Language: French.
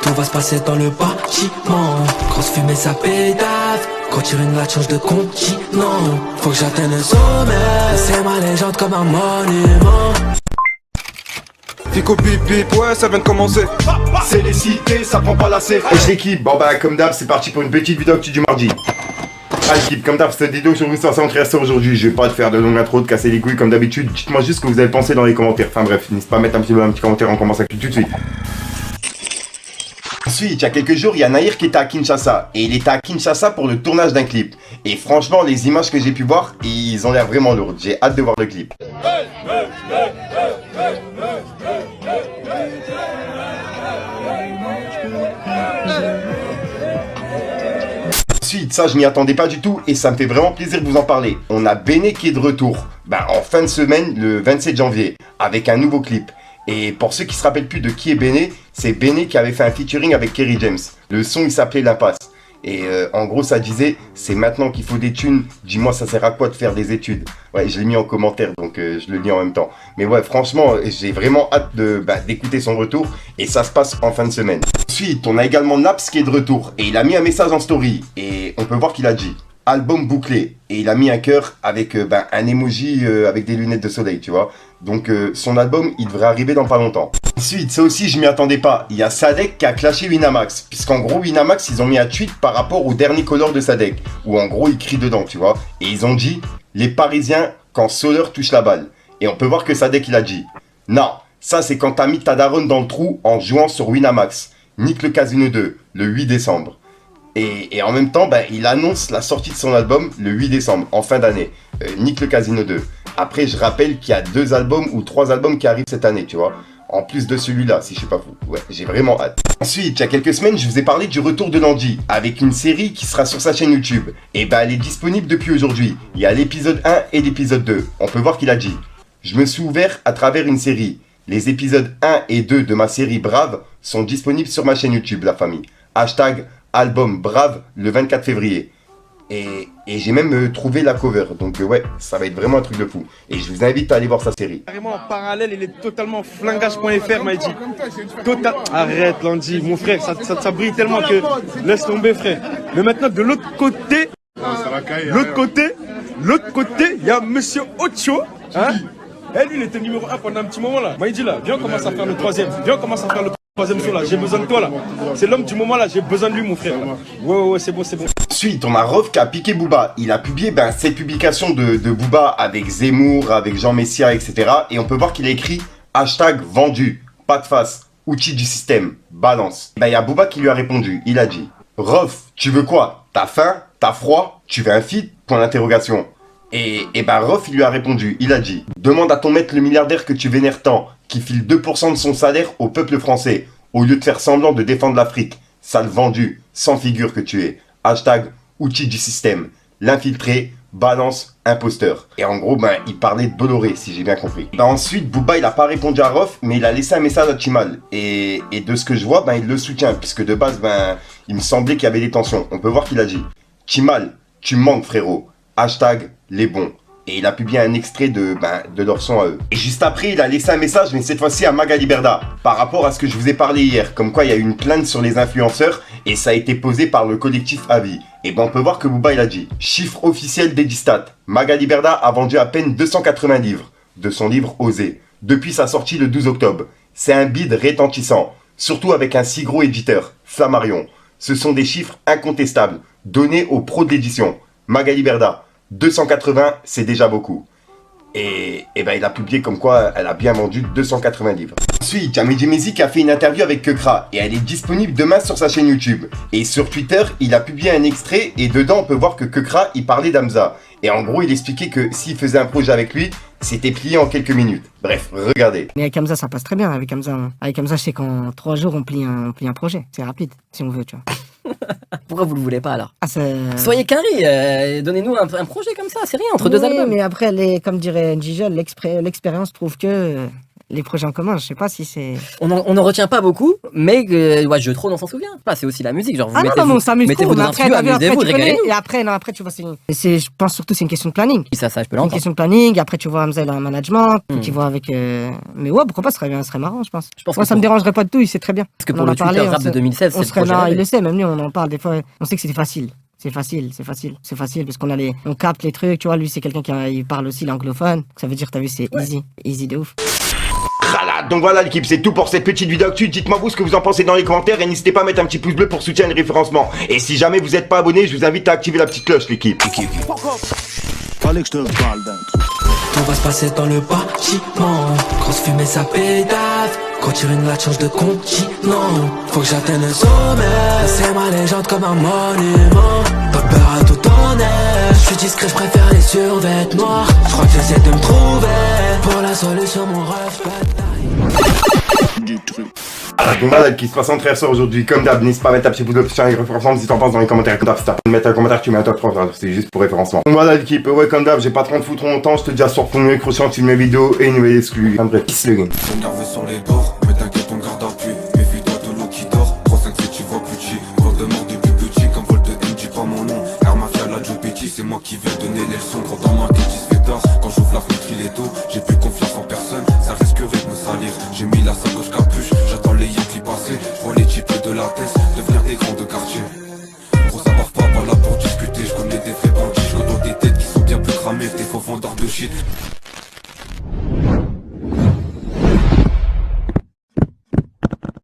tout va se passer dans le bâtiment. Grosse fumée ça pédave, quand tu une la change de continent. Faut que j'atteigne le sommet, c'est ma légende comme un monument. Fico pip pip, ouais ça vient de commencer. C'est les cités, ça prend pas la C. Et l'équipe, bon bah comme d'hab c'est parti pour une petite vidéo actu du mardi. Ah l'équipe, comme d'hab cette vidéo sur Rue 500 création aujourd'hui. Je vais pas te faire de longue intro, de casser les couilles comme d'habitude. Dites-moi juste ce que vous avez pensé dans les commentaires. Enfin bref, n'hésitez pas à mettre un petit commentaire, on commence avec tout de suite. Ensuite, il y a quelques jours, il y a Nahir qui était à Kinshasa. Et il était à Kinshasa pour le tournage d'un clip. Et franchement, les images que j'ai pu voir, ils ont l'air vraiment lourdes. J'ai hâte de voir le clip. Ensuite, ça je m'y attendais pas du tout et ça me fait vraiment plaisir de vous en parler. On a Béné qui est de retour, en fin de semaine, le 27 janvier, avec un nouveau clip. Et pour ceux qui se rappellent plus de qui est Béné, c'est Béné qui avait fait un featuring avec Kerry James. Le son il s'appelait L'Impasse. Et en gros ça disait, c'est maintenant qu'il faut des thunes, dis-moi ça sert à quoi de faire des études. Ouais, je l'ai mis en commentaire donc je le lis en même temps. Mais ouais franchement j'ai vraiment hâte d'écouter son retour et ça se passe en fin de semaine. Ensuite on a également Naps qui est de retour et il a mis un message en story et on peut voir qu'il a dit album bouclé et il a mis un cœur avec un emoji avec des lunettes de soleil tu vois. Donc son album il devrait arriver dans pas longtemps. Ensuite, ça aussi je m'y attendais pas, il y a Sadek qui a clashé Winamax. Puisqu'en gros Winamax ils ont mis un tweet par rapport au dernier color de Sadek. Où en gros il crie dedans tu vois. Et ils ont dit, les Parisiens quand Soler touche la balle. Et on peut voir que Sadek il a dit, non, ça c'est quand t'as mis ta daronne dans le trou en jouant sur Winamax. Nique le Casino 2, le 8 décembre. Et en même temps, il annonce la sortie de son album le 8 décembre, en fin d'année. Nique le Casino 2. Après, je rappelle qu'il y a 2 albums ou 3 albums qui arrivent cette année, tu vois. En plus de celui-là, si je suis pas fou. Ouais, j'ai vraiment hâte. Ensuite, il y a quelques semaines, je vous ai parlé du retour de Nandi, avec une série qui sera sur sa chaîne YouTube. Et elle est disponible depuis aujourd'hui. Il y a l'épisode 1 et l'épisode 2. On peut voir qu'il a dit, je me suis ouvert à travers une série. Les épisodes 1 et 2 de ma série Brave sont disponibles sur ma chaîne YouTube, la famille. Hashtag album Brave le 24 février. Et j'ai même trouvé la cover, donc ouais, ça va être vraiment un truc de fou. Et je vous invite à aller voir sa série. Carrément en parallèle, il est totalement flingage.fr m'a dit. Arrête Landy, mon frère, ça brille tellement que laisse tomber frère. Mais maintenant de l'autre côté, il y a Monsieur Ocho, hein. Et lui il était numéro 1 pendant un petit moment là. M'a dit là, viens on commence à faire le troisième, troisième show là, j'ai besoin de toi là. C'est l'homme du moment là, j'ai besoin de lui mon frère. Ouais, c'est bon. Ensuite, on a Rof qui a piqué Booba. Il a publié cette publication de Booba avec Zemmour, avec Jean Messia, etc. Et on peut voir qu'il a écrit hashtag vendu, pas de face, outil du système, balance. Il y a Booba qui lui a répondu. Il a dit Rof, tu veux quoi? T'as faim? T'as froid? Tu veux un feat? Point d'interrogation. Et Rof il lui a répondu. Il a dit demande à ton maître le milliardaire que tu vénères tant, qui file 2% de son salaire au peuple français, au lieu de faire semblant de défendre l'Afrique. Sale vendu, sans figure que tu es. Hashtag outil du système, l'infiltré, balance, imposteur. Et en gros, il parlait de Bolloré, si j'ai bien compris. Ensuite, Booba, il a pas répondu à Rof, mais il a laissé un message à Chimal. Et de ce que je vois, il le soutient, puisque de base, il me semblait qu'il y avait des tensions. On peut voir qu'il a dit Chimal, tu me manques frérot. Hashtag les bons. Et il a publié un extrait de leur son à eux. Et juste après, il a laissé un message, mais cette fois-ci à Magali Berda, par rapport à ce que je vous ai parlé hier, comme quoi il y a eu une plainte sur les influenceurs, et ça a été posé par le collectif Avis. Et on peut voir que Booba il a dit, chiffre officiel d'Edistat, Magali Berda a vendu à peine 280 livres, de son livre Oser, depuis sa sortie le 12 octobre. C'est un bide retentissant, surtout avec un si gros éditeur, Flammarion. Ce sont des chiffres incontestables, donnés aux pros de l'édition. Magali Berda, 280, c'est déjà beaucoup. Et il a publié comme quoi elle a bien vendu 280 livres. Ensuite, il y a Mehdi Maizi qui a fait une interview avec Kekra et elle est disponible demain sur sa chaîne YouTube. Et sur Twitter, il a publié un extrait et dedans on peut voir que Kekra il parlait d'Hamza. Et en gros, il expliquait que s'il faisait un projet avec lui, c'était plié en quelques minutes. Bref, regardez. Mais avec Hamza, ça passe très bien avec Hamza. Hein. Avec Hamza, je sais qu'en 3 jours, on plie un projet. C'est rapide, si on veut, tu vois. Pourquoi vous le voulez pas alors? Soyez carré, donnez-nous un projet comme ça, c'est rien, entre 2 albums. Mais après, comme dirait Njijol, l'expérience prouve que les projets en commun, je sais pas si c'est... On en retient pas beaucoup, mais ouais, Jeu de Trône, on s'en souvient. Pas, c'est aussi la musique, genre vous Ah non, mettez-vous non, on s'amuse trop, mettez-vous mais dans un après, studio, t'as vu, après, amusez-vous, tu connais, régalez-nous. et après, non, après, tu vois, je pense surtout c'est une question de planning. Oui, ça, je peux C'est une l'entendre. question de planning, après tu vois Hamza il a un management, Hmm. tu vois avec... Mais ouais, pourquoi pas, ce serait marrant, je pense. Je pense Moi, que ça me pour- dérangerait pas de tout, il sait très bien. Parce que On pour en le a parlé, Twitter on rap de sait- 2016, On c'est le serait projet là, il rêvé. le sait, même lui, on en parle des fois, on sait que c'est facile. C'est facile, parce qu'on on capte les trucs, tu vois, lui c'est quelqu'un il parle aussi l'anglophone, ça veut dire, t'as vu, c'est easy de ouf. Voilà, donc voilà l'équipe, c'est tout pour cette petite vidéo actu. Dites-moi vous ce que vous en pensez dans les commentaires et n'hésitez pas à mettre un petit pouce bleu pour soutenir le référencement. Et si jamais vous n'êtes pas abonné, je vous invite à activer la petite cloche l'équipe. Fallait que je te parle d'un truc. Tout va se passer dans le bâtiment. Grosse fumée, ça pédave. Quand tu une la change de continent. Faut que j'atteigne le sommet. C'est ma légende comme un monument. Pas peur à tout honneur. Je suis discret, je préfère les survêtements noirs. Je crois que j'essaie de me trouver. Pour la solution, mon rêve Du truc. Voilà, donc voilà qui se passe en très soir aujourd'hui. Comme d'hab, n'hésite pas à mettre un petit pouce bleu pour soutenir le référencement. Si t'en penses dans les commentaires, comme d'hab, si t'as pas de mettre un commentaire, tu mets un top 3, c'est juste pour référencement. Donc voilà l'équipe, ouais comme d'hab, j'ai pas 30 foutre longtemps. Je te dis à soir pour une nouvelle sur mes vidéos et une nouvelle exclue. En bref, peace le game. Sont nerveux sur les bords, mais t'inquiète on garde appui. Méfie-toi de l'eau qui dort, 3-5-7 tu vois plus petit. Voldemort depuis petit, comme vol de M, dis pas mon nom. Air Mafia la Joe Petit, c'est moi qui vais donner les leçons. Quand dans ma tête il se fait tard, quand j'ouvre la fenêtre il est tôt. J'ai plus confiance en personne, ça risque de me salir. J'ai mis la sacoche capuche, j'attends les Yankees passer. J'vois les types de la tête, devenir des grands de quartier. Gros ça part pas là pour discuter, je connais des faits bandits. Je côtoie des têtes qui sont bien plus cramées, des faux vendeurs de shit.